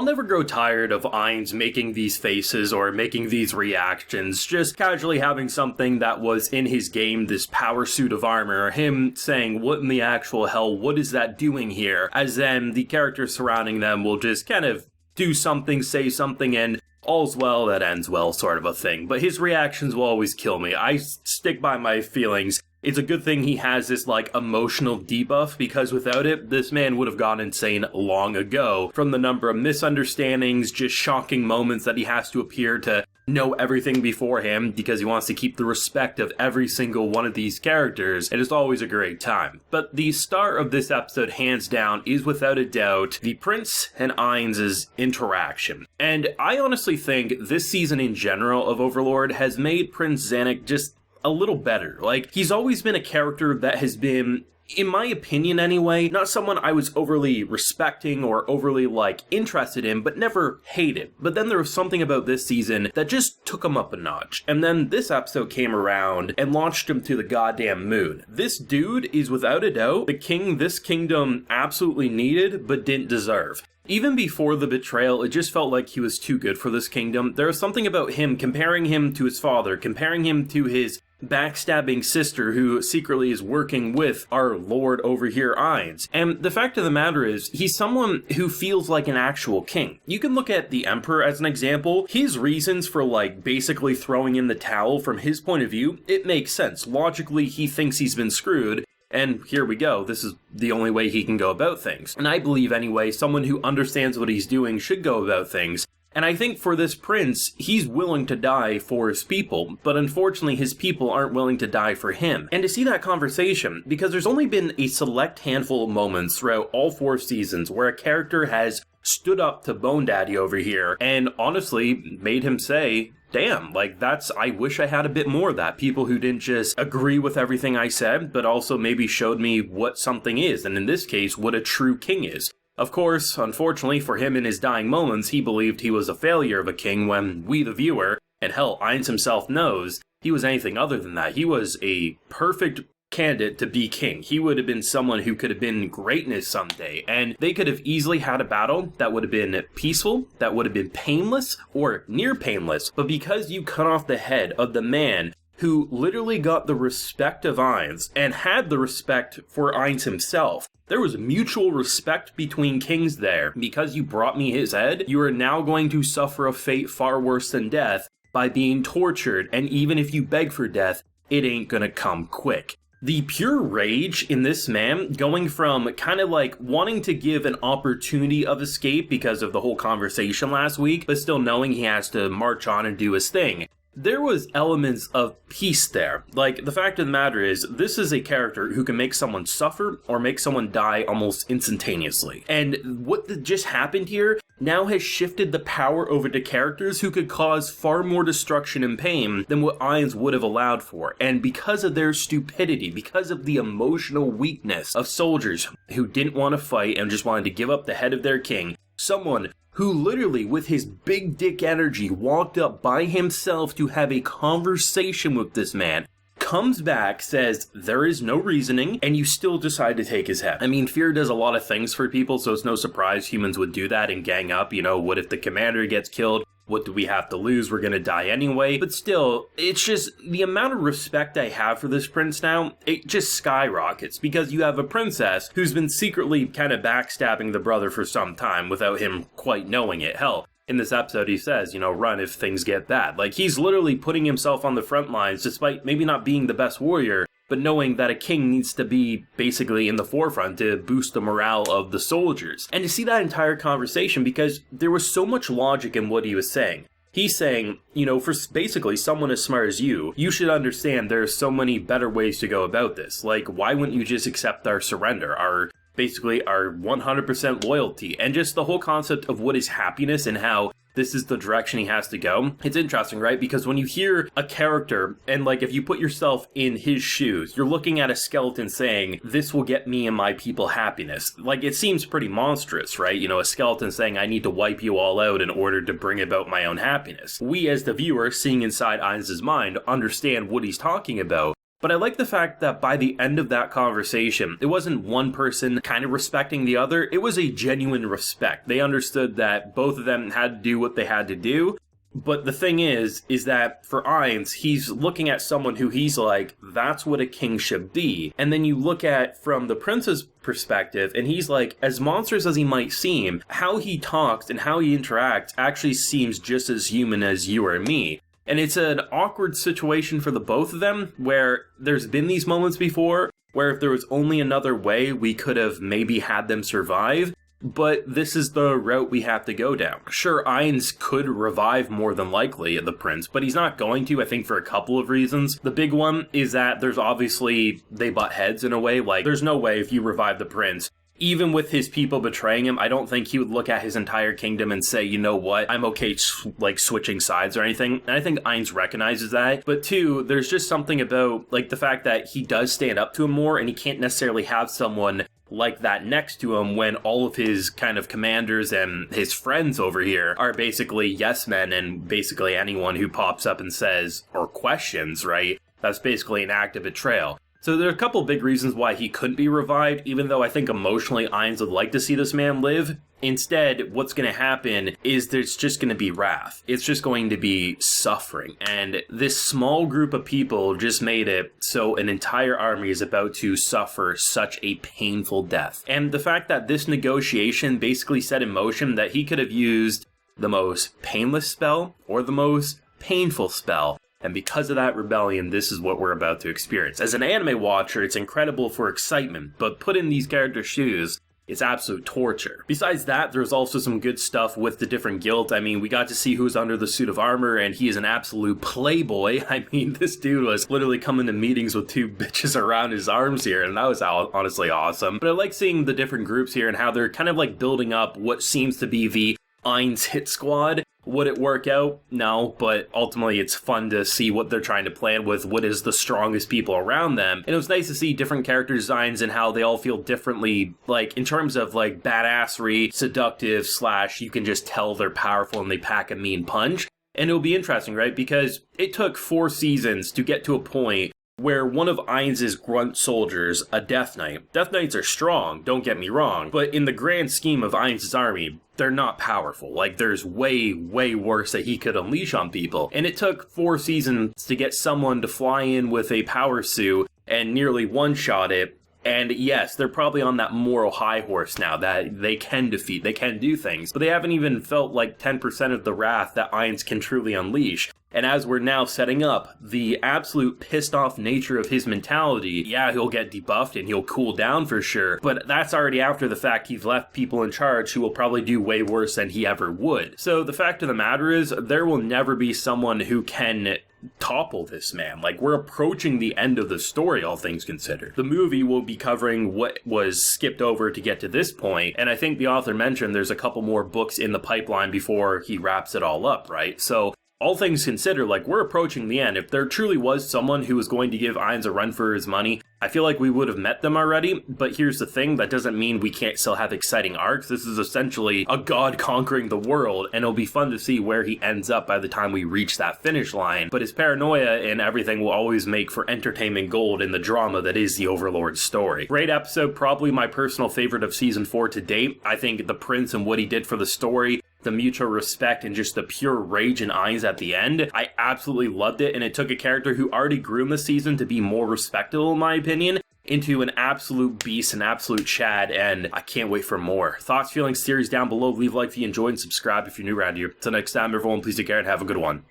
I'll never grow tired of Ainz making these faces or making these reactions, just casually having something that was in his game, this power suit of armor, him saying, what in the actual hell, what is that doing here? As then the characters surrounding them will just kind of do something, say something, and all's well that ends well sort of a thing. But his reactions will always kill me. I stick by my feelings. It's a good thing he has this, like, emotional debuff, because without it, this man would have gone insane long ago from the number of misunderstandings, just shocking moments that he has to appear to know everything before him because he wants to keep the respect of every single one of these characters, and it's always a great time. But the star of this episode, hands down, is without a doubt the Prince and Ainz's interaction. And I honestly think this season in general of Overlord has made Prince Zanac just a little better. Like, he's always been a character that has been, in my opinion anyway, not someone I was overly respecting or overly, like, interested in, but never hated. But then there was something about this season that just took him up a notch. And then this episode came around and launched him to the goddamn moon. This dude is without a doubt the king this kingdom absolutely needed, but didn't deserve. Even before the betrayal, it just felt like he was too good for this kingdom. There was something about him, comparing him to his father, comparing him to his backstabbing sister who secretly is working with our lord over here, Ainz. And the fact of the matter is, he's someone who feels like an actual king. You can look at the Emperor as an example. His reasons for, like, basically throwing in the towel from his point of view, it makes sense. Logically, he thinks he's been screwed. And here we go, this is the only way he can go about things. And I believe, anyway, someone who understands what he's doing should go about things. And I think for this prince, he's willing to die for his people, but unfortunately his people aren't willing to die for him. And to see that conversation, because there's only been a select handful of moments throughout all 4 seasons where a character has stood up to Bone Daddy over here and honestly made him say, damn, like, I wish I had a bit more of that. People who didn't just agree with everything I said, but also maybe showed me what something is, and in this case, what a true king is. Of course, unfortunately for him in his dying moments, he believed he was a failure of a king when we, the viewer, and hell, Ainz himself knows, he was anything other than that. He was a perfect candidate to be king. He would have been someone who could have been greatness someday, and they could have easily had a battle that would have been peaceful, that would have been painless, or near painless, but because you cut off the head of the man who literally got the respect of Ainz, and had the respect for Ainz himself, there was mutual respect between kings there. Because you brought me his head, you are now going to suffer a fate far worse than death by being tortured, and even if you beg for death, it ain't gonna come quick. The pure rage in this man, going from kind of like wanting to give an opportunity of escape because of the whole conversation last week, but still knowing he has to march on and do his thing. There was elements of peace there. Like, the fact of the matter is, this is a character who can make someone suffer or make someone die almost instantaneously. And what just happened here now has shifted the power over to characters who could cause far more destruction and pain than what Ainz would have allowed for. And because of their stupidity, because of the emotional weakness of soldiers who didn't want to fight and just wanted to give up the head of their king, someone who literally, with his big dick energy, walked up by himself to have a conversation with this man, comes back, says there is no reasoning, and you still decide to take his head. I mean, fear does a lot of things for people, so it's no surprise humans would do that and gang up. You know, what if the commander gets killed? What do we have to lose? We're gonna die anyway. But still, it's just the amount of respect I have for this prince now, it just skyrockets because you have a princess who's been secretly kind of backstabbing the brother for some time without him quite knowing it. Hell, in this episode he says, you know, run if things get bad. Like, he's literally putting himself on the front lines despite maybe not being the best warrior, but knowing that a king needs to be basically in the forefront to boost the morale of the soldiers. And to see that entire conversation, because there was so much logic in what he was saying. He's saying, you know, for basically someone as smart as you should understand there are so many better ways to go about this. Like, why wouldn't you just accept our surrender, our 100% loyalty, and just the whole concept of what is happiness and how this is the direction he has to go. It's interesting, right? Because when you hear a character, and like if you put yourself in his shoes, you're looking at a skeleton saying, this will get me and my people happiness. Like, it seems pretty monstrous, right? You know, a skeleton saying, I need to wipe you all out in order to bring about my own happiness. We as the viewer, seeing inside Ainz's mind, understand what he's talking about. But I like the fact that by the end of that conversation, it wasn't one person kind of respecting the other. It was a genuine respect. They understood that both of them had to do what they had to do. But the thing is that for Ainz, he's looking at someone who he's like, that's what a king should be. And then you look at from the prince's perspective, and he's like, as monstrous as he might seem, how he talks and how he interacts actually seems just as human as you or me. And it's an awkward situation for the both of them, where there's been these moments before, where if there was only another way, we could have maybe had them survive. But this is the route we have to go down. Sure, Ainz could revive more than likely the prince, but he's not going to, I think, for a couple of reasons. The big one is that there's obviously, they butt heads in a way. Like, there's no way if you revive the prince, even with his people betraying him, I don't think he would look at his entire kingdom and say, you know what, I'm okay switching sides or anything. And I think Ainz recognizes that. But two, there's just something about like the fact that he does stand up to him more, and he can't necessarily have someone like that next to him when all of his kind of commanders and his friends over here are basically yes men, and basically anyone who pops up and says or questions, right, that's basically an act of betrayal. So there are a couple big reasons why he couldn't be revived, even though I think emotionally Ainz would like to see this man live. Instead, what's going to happen is there's just going to be wrath. It's just going to be suffering. And this small group of people just made it so an entire army is about to suffer such a painful death. And the fact that this negotiation basically set in motion that he could have used the most painless spell or the most painful spell. And because of that rebellion, this is what we're about to experience. As an anime watcher, it's incredible for excitement, but put in these characters' shoes, it's absolute torture. Besides that, there's also some good stuff with the different guilds. I mean, we got to see who's under the suit of armor, and he is an absolute playboy. I mean, this dude was literally coming to meetings with two bitches around his arms here, and that was honestly awesome. But I like seeing the different groups here and how they're kind of like building up what seems to be the Ainz hit squad. Would it work out? No, but ultimately it's fun to see what they're trying to plan with what is the strongest people around them. And it was nice to see different character designs and how they all feel differently, like in terms of like badassery, seductive, / you can just tell they're powerful and they pack a mean punch. And it'll be interesting, right? Because it took 4 seasons to get to a point where one of Ainz's grunt soldiers, a Death Knight. Death Knights are strong, don't get me wrong, but in the grand scheme of Ainz's army, they're not powerful. Like, there's way, way worse that he could unleash on people. And it took 4 seasons to get someone to fly in with a power suit and nearly one-shot it. And yes, they're probably on that moral high horse now that they can defeat, they can do things, but they haven't even felt like 10% of the wrath that Ainz can truly unleash. And as we're now setting up the absolute pissed off nature of his mentality, yeah, he'll get debuffed and he'll cool down for sure, but that's already after the fact he's left people in charge who will probably do way worse than he ever would. So the fact of the matter is, there will never be someone who can topple this man. Like, we're approaching the end of the story, all things considered. The movie will be covering what was skipped over to get to this point, and I think the author mentioned there's a couple more books in the pipeline before he wraps it all up, right? So all things considered, like, we're approaching the end. If there truly was someone who was going to give Ainz a run for his money, I feel like we would have met them already, but here's the thing, that doesn't mean we can't still have exciting arcs. This is essentially a god conquering the world, and it'll be fun to see where he ends up by the time we reach that finish line. But his paranoia and everything will always make for entertainment gold in the drama that is the Overlord story. Great episode, probably my personal favorite of Season 4 to date. I think the prince and what he did for the story, the mutual respect, and just the pure rage in Ainz at the end, I absolutely loved it, and it took a character who already grew in the season to be more respectable in my opinion, into an absolute beast, an absolute Chad, and I can't wait for more. Thoughts, feelings, theories down below. Leave a like if you enjoyed and subscribe if you're new around here. Till next time, everyone, please take care and have a good one.